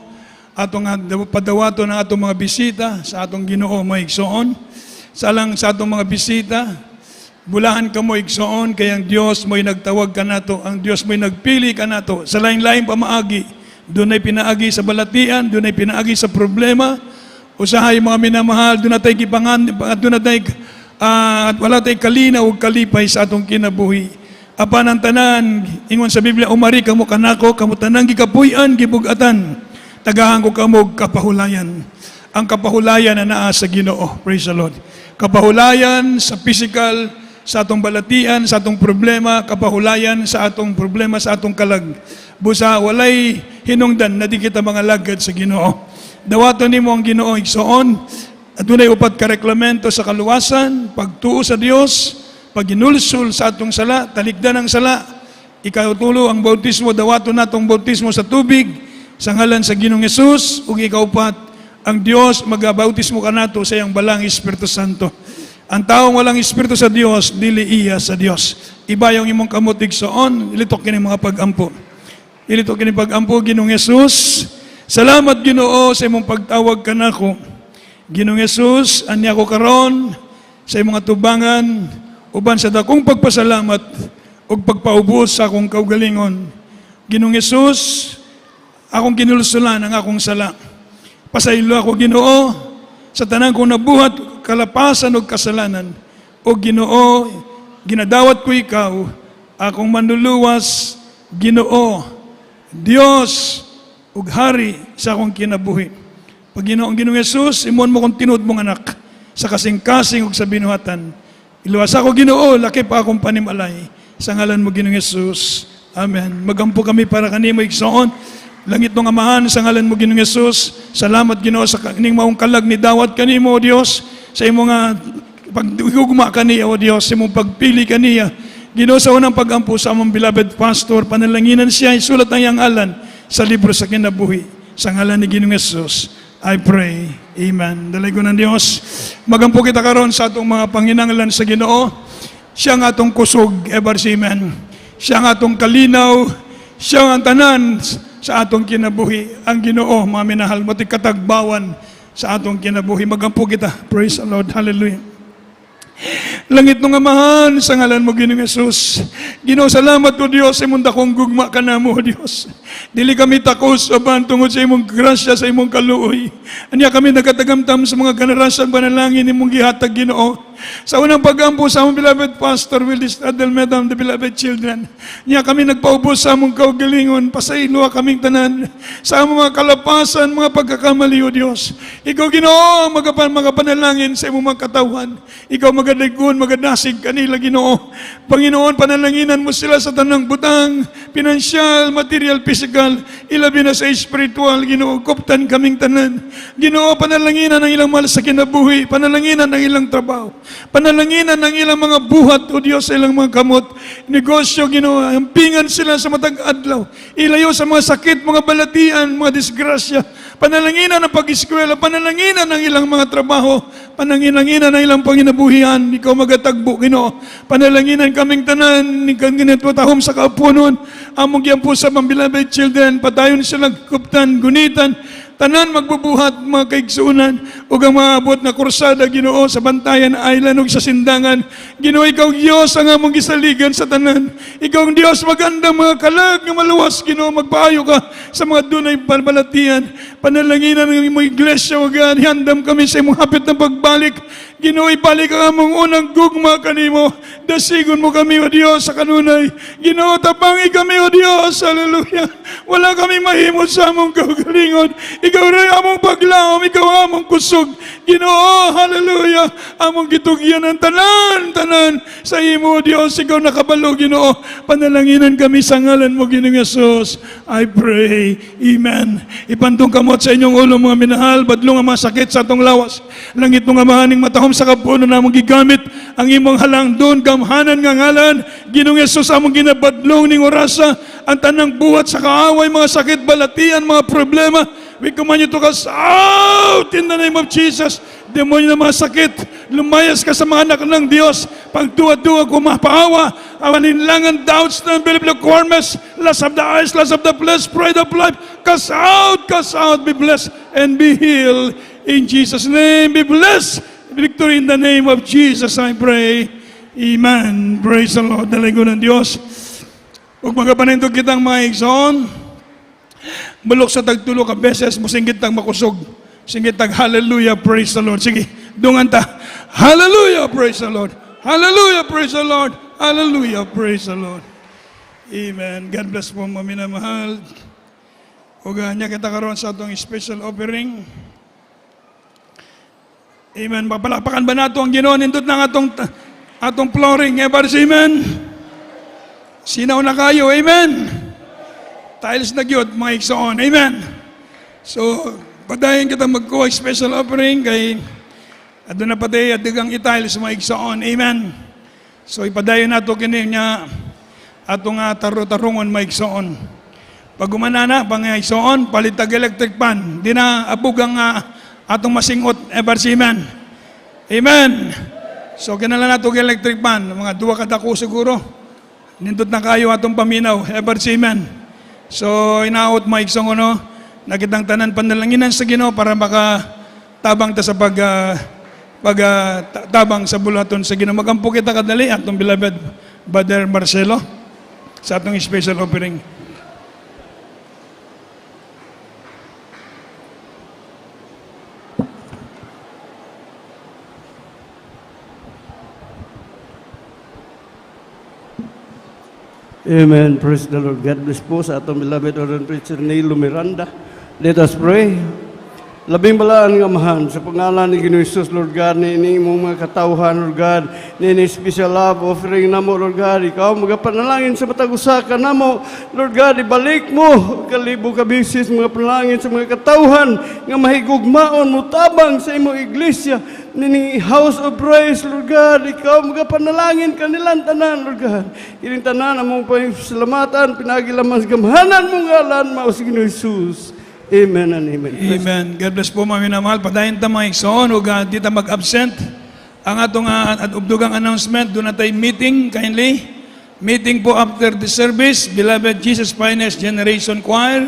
atong padawato ng atong mga bisita sa atong Ginoo maigsoon. Salang sa atong mga bisita, bulahan ka mo igsoon, kaya ang Dios mo'y nagtawag ka nato, ang Dios mo'y nagpili ka nato. Sa lain-lain pamaagi, doon ay pinaagi sa balatian, doon ay pinaagi sa problema, usahay mga minamahal, doon na tayo kipangan, doon na tayo, at wala tayong kalinaw o kalipay sa atong kinabuhi. Apan ang tanan, ingon sa Biblia, umari kamo kanako, kamo tanang gikapuy-an, gibugatan, tagahan ko kamo kapahulayan. Ang kapahulayan na naa sa Ginoo. Praise the Lord. Kapahulayan sa physical, sa atong balatian, sa atong problema, kapahulayan sa atong problema, sa atong kalag. Busa, walay hinungdan na di kita mga lagad sa Ginoo. Dawaton nimo ang Ginoo igsoon, at dunay upat ka reklamento sa kaluwasan, pagtuo sa Dios, pag-inulsul sa atong sala, talikdan ang sala, ikaw tulo ang bautismo, dawato natong bautismo sa tubig, sa ngalan sa Ginoong Hesus, ug ikaw pat, ang Dios magabautismo ka nato sa iyang balang Espiritu Santo. Ang taong walang Espiritu sa Dios, dili iya sa Dios. Iba yung imong kamutig soon, ilitok kini mga pag-ampo. Ilitok kini pag-ampo, Ginoong Hesus. Salamat Ginoo sa imong pagtawag kanako. Ginoong Hesus, anya ko karon sa imong atubangan, uban sa dakong pagpasalamat ug pagpaubos sa akong kaugalingon. Ginoong Hesus, akong kinulsulan ang akong sala. Pasaylo ako Ginoo sa tanang kong nabuhat, kalapasan ug kasalanan. O Ginoo, ginadawat ko ikaw, akong manluluwas, Ginoo, Dios ug Hari sa akong kinabuhi. Pag Ginoong Hesus, imon mo kong tinud mong anak sa kasing-kasing ug sa binuhatan. Iluwas ako Ginoo, laki pa akong panimalay. Sa ngalan mo Ginoong Hesus. Amen. Magampo kami para kanimo igsoon. Langit ng Amahan, sa ngalan mo Ginoong Hesus. Salamat Ginoo sa kaning maong kalag ni dawat kanimo o Dios. Sa imong pagdugma kaniya o Dios, sa imong pagpili kaniya. Ginoo sa unang pagampo sa among beloved pastor, panalanginan siya, isulat ang iyang alan sa libro sa kinabuhi. Sa ngalan ni Ginoong Hesus, I pray. Amen. Dalay ko ng Diyos. Magampo kita karon sa atong mga panginanglan sa Ginoo. Siya nga atong kusog, ever si Amen. Siya nga atong kalinaw, siya nga tanan sa atong kinabuhi. Ang Ginoo, mga minahal, mo'y katagbawan sa atong kinabuhi. Magampo kita. Praise the Lord. Hallelujah. Langit ng Amahan, sa ngalan mo Ginoong Hesus. Ginoo, salamat o Dios, sa imong dakong gugma ka na mo, Dios. Dili kami takos, aban, tungod sa imong grasya, sa imong kaluoy. Anya kami nagkatagamtam sa mga kanarasan, panalangin imong gihatag, Ginoo. Sa unang pagampo sa among beloved pastor, Willis Adelmedam, the beloved children. Anya kami nagpaubos sa among kaugalingon, pasaylo kaming tanan. Sa among mga kalapasan, mga pagkakamali, o Dios. Ikaw, Ginoo, magapanalangin sa imong mga katawan. Ikaw magadagon, magadasig kanila, Ginoo. Panginoon, panalanginan mo sila sa tanang butang, pinansyal, material, physical, ilabi na sa spiritual, Ginoo. Kuptan kaming tanan. Ginoo, panalanginan ang ilang mahal sa kinabuhi, panalanginan ang ilang trabaho, panalanginan ang ilang mga buhat, o Diyos, sa ilang mga kamot, negosyo, Ginoo, hampingan sila sa matag adlaw, ilayo sa mga sakit, mga balatian, mga disgrasya, panalanginan ang pag-eskwela, panalanginan ang ilang mga trabaho, pananginan ang ilang panginabuhian, ikaw magatagbo, Ginoo. Panalanginan kaming tanan, ni kanginatwatahom sa kaapunon, among giyampo sa mga beloved children, patayon silang kuptan, gunitan, tanan magbubuhat mga kaigsuunan ug ang maabot na kursada, Ginoo, sa Bantayan Island ug sa Sindangan. Ginoo, ikaw Dios ang among gisaligan sa tanan. Ikaw ang Dios maganda mga kalag nga maluwas, Ginoo, magpaayo ka sa mga dunay balbalatian. Panalanginan ng imong iglesia ug handam kami sa imong hapit na pagbalik. Ginoo, ibalik ang among unang gugma kanimo. Dasigon mo kami, o Dios, sa kanunay. Ginoo, tabangi kami, o Dios. Hallelujah. Wala kami mahimot sa among kaugalingon. Ikaw rin among paglaom, ikaw among kusog. Ginoo, hallelujah. Among gitugyan ng tanan sa imo, Dios. Ikaw nakabalo, Ginoo. Panalanginan kami sa ngalan mo, Ginoong Hesus. I pray. Amen. Ipantong kamot sa inyong ulo, mga minahal. Badlong ang mga sakit sa atong lawas. Langit ng Amahaning matahom sa kapuno na among gigamit ang imong halang doon, gamhanan nga ngalan. Ginoong Hesus, among ginabadlong ning orasa, ang tanang buhat sa kaaway, mga sakit, balatian, mga problema. We command you to cast out in the name of Jesus. Demonyo na mga sakit, Lumayas ka sa mga anak ng Diyos. Pagduwa-duwa, kumapaawa, awaninlangan, doubts, non-belief, lukewarmness, lust of the eyes, lust of the flesh, pride of life. Cast out, be blessed, and be healed. In Jesus' name, be blessed. Victory in the name of Jesus, I pray. Amen. Praise the Lord. Dalago ng Diyos. Huwag magapanindog kitang mga igsoon. Bulok sa tagtulo ka beses, musinggit tag makusog. Singgit tag hallelujah, praise the Lord. Sige, dungan ta. Hallelujah, praise the Lord. Hallelujah, praise the Lord. Hallelujah, praise the Lord. Amen. God bless po, mga minamahal. Huwag niya kita karoon sa atong special offering. Amen. Papalapakan ba nato ang Ginoo nindot ng atong flooring? Ever say amen? Sinaw na kayo, amen? Tiles na gyud, mga igsoon, amen? So, padayon kita magkuha special offering kay adto na patay at digang itiles mga igsoon, amen? So, ipadayon nato kini niya atong taro-tarungon mga igsoon. Pag umanana, mga igsoon, palitag electric pan, di na abog ang atong masingot, ever say amen? Amen? So, kinala nato electric pan, mga 2 kadako siguro. Nindot na kayo atong paminaw, ever say amen? So, inaot mga iksong nakitang tanan pandalanginan sa Ginoo para makatabang ta sa tabang sa bulaton sa Ginoo. Magampo kita kadali atong beloved Brother Marcelo sa atong special offering. Amen. Praise the Lord. God bless po sa atong beloved Ordained Preacher Nilo Miranda. Let us pray. Labing balaan nga mahan sa pangalan ni Ginoong Hesus, Lord God, ni imong mga katawhan, Lord God, ni special love offering namo, Lord God. Ikaw magapanalangin sa matag usa ka namo, Lord God, ibalik mo kalibo ka bisis mga panalangin sa mga katawhan nga mahigugmaon mo tabang sa imong iglesia ni House of Praise, Lord God. Ikaw magapanalangin kanilang tanan, Lord God. Ining tanan among pasalamatan, pinagilaman sa gamhanan mong ngalan mao sa Ginoong Hesus. Amen and amen. Amen. God bless po, mga minamahal. Padayon ta mga igsoon, huwag di ta mag-absent. Ang atong ubdugang announcement, doon na tayo meeting, kindly. Meeting po after the service, Beloved Jesus Finest Generation Choir,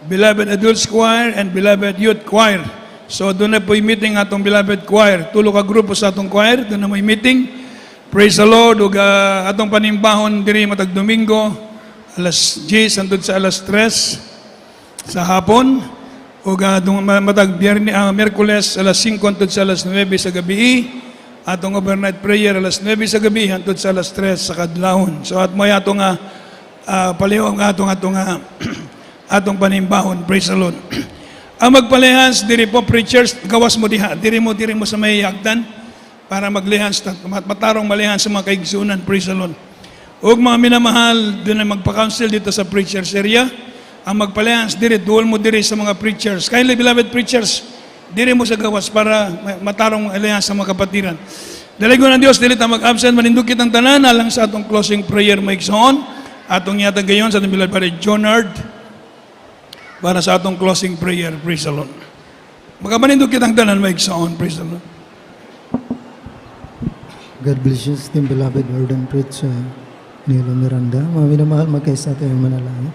Beloved Adults Choir, and Beloved Youth Choir. So doon na po yung meeting atong Beloved Choir. Tulo ka grupo sa atong choir, doon na mo yung meeting. Praise the Lord. Huwag atong panimbahon diri matag Domingo, alas 10, andun sa alas 3 sa hapon, o matag Miyerkules alas 5 hantod sa alas 9 sa gabi, atong overnight prayer alas 9 sa gabi hantod sa alas 3 sa kadlawon. So at may atong palihog atong panimbahon. Praise the Lord. Ang magpalihans diri po preachers, gawas mo diha, diri mo sa may hagdan para maglihans matarong malihans sa mga kaigsunan. Praise the Lord. Ug mga minamahal, doon na magpa-counsel dito sa preachers area. Ang magpalihans diri, dual mo diri sa mga preachers. Kindly, beloved preachers, diri mo sa gawas para matarong alliance sa mga kapatiran. Daligo ng Diyos, dili ta mag-absent, manindukit ang tanan, alang sa atong closing prayer, maigsoon. Atong yatag gayon sa atong beloved Brother Jonard, para sa atong closing prayer. Praise the Lord. Magkamanindukit ang tanan, maigsoon. Praise the Lord. God bless you, esteemed beloved Ordained Preacher Nilo Miranda. Mga minamahal, magkaisa tayong manalangin.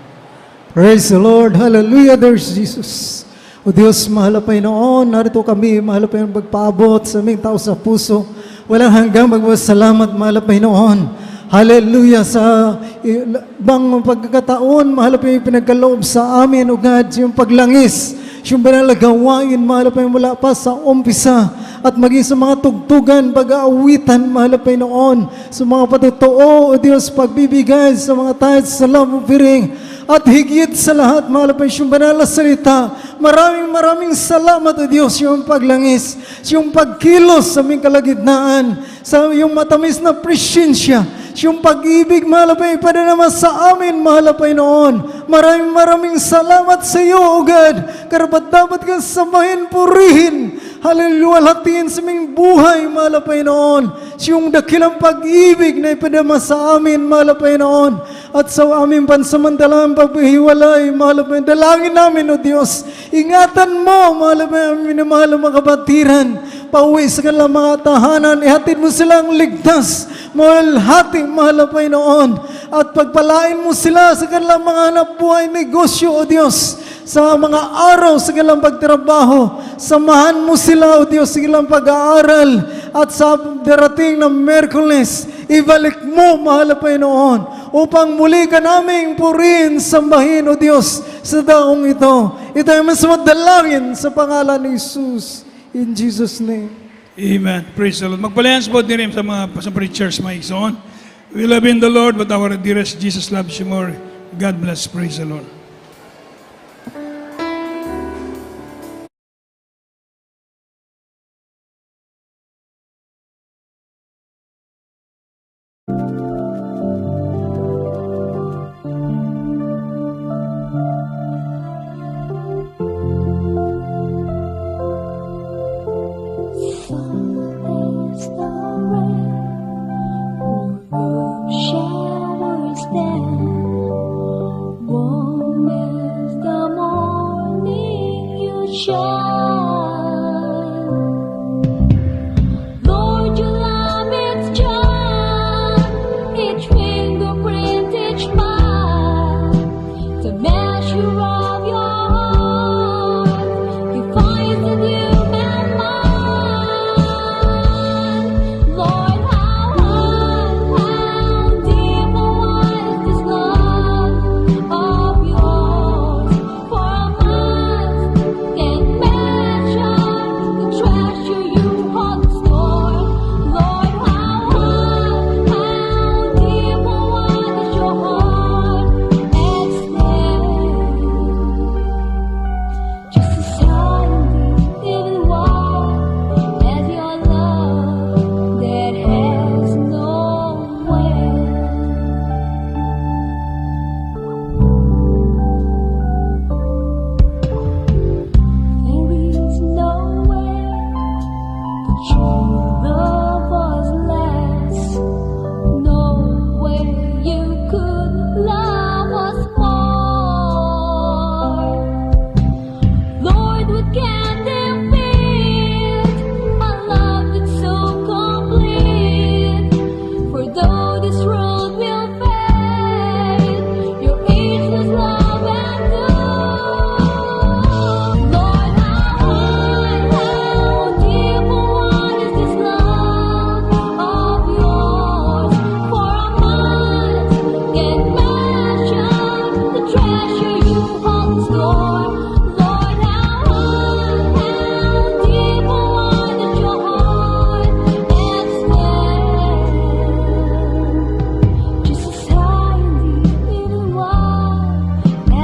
Praise the Lord. Hallelujah. There's Jesus. O Diyos, mahal pa noon. Narito kami, mahal pa yung pagpaabot sa aming tao sa puso. Walang hanggang magpasalamat, mahal pa noon. Hallelujah. Sa ibang pagkakataon, mahal pa yung pinagkaloob sa amin, O God, yung paglangis, yung banalagawain, mahal pa yung mula pa sa umpisa. At maging sa mga tugtugan, pag-aawitan, mahal pa noon. Sa mga patotoo, O Diyos, pagbibigay sa mga tithes sa love offering. At higit sa lahat, mahal pa yung banal na salita. Maraming salamat, O Diyos, yung paglangis, yung pagkilos sa aming kalagitnaan, sa yung matamis na presensya, yung pag-ibig, mahal pa ipadanaman sa amin, mahal pa noon. Maraming salamat sa iyo, O God. Karapat dapat kang samahin, purihin, hallelujah, hatiin sa aming buhay, mahal pa noon. Yung dakilang pag-ibig na ipadama sa amin, mahal pa noon. At sa aming pansamantalang paghiwalay, mahal pa dalangin namin, O Diyos. Ingatan mo, mahal pa aming minamahal mga kapatiran. pauwi sa kanilang mga tahanan. Ihatid mo silang ligtas, mahalhati, mahal na Panginoon. At pagpalain mo sila sa kanilang mga hanapbuhay negosyo, O Diyos, sa mga araw sa kanilang pagtrabaho. Samahan mo sila, O Diyos, sa kanilang pag-aaral. At sa darating na Miyerkules, ibalik mo, mahal na Panginoon, upang muli ka naming purihin, sambahin, O Diyos, sa daong ito. Ito ay masamadalangin sa pangalan ni Jesus. In Jesus' name. Amen. Praise the Lord. Magpalayan po din rin sa mga sa preachers, mga igsoon. We love in the Lord, but our dearest Jesus loves you more. God bless. Praise the Lord. Is the rain, or showers down. Warm as the morning you shine.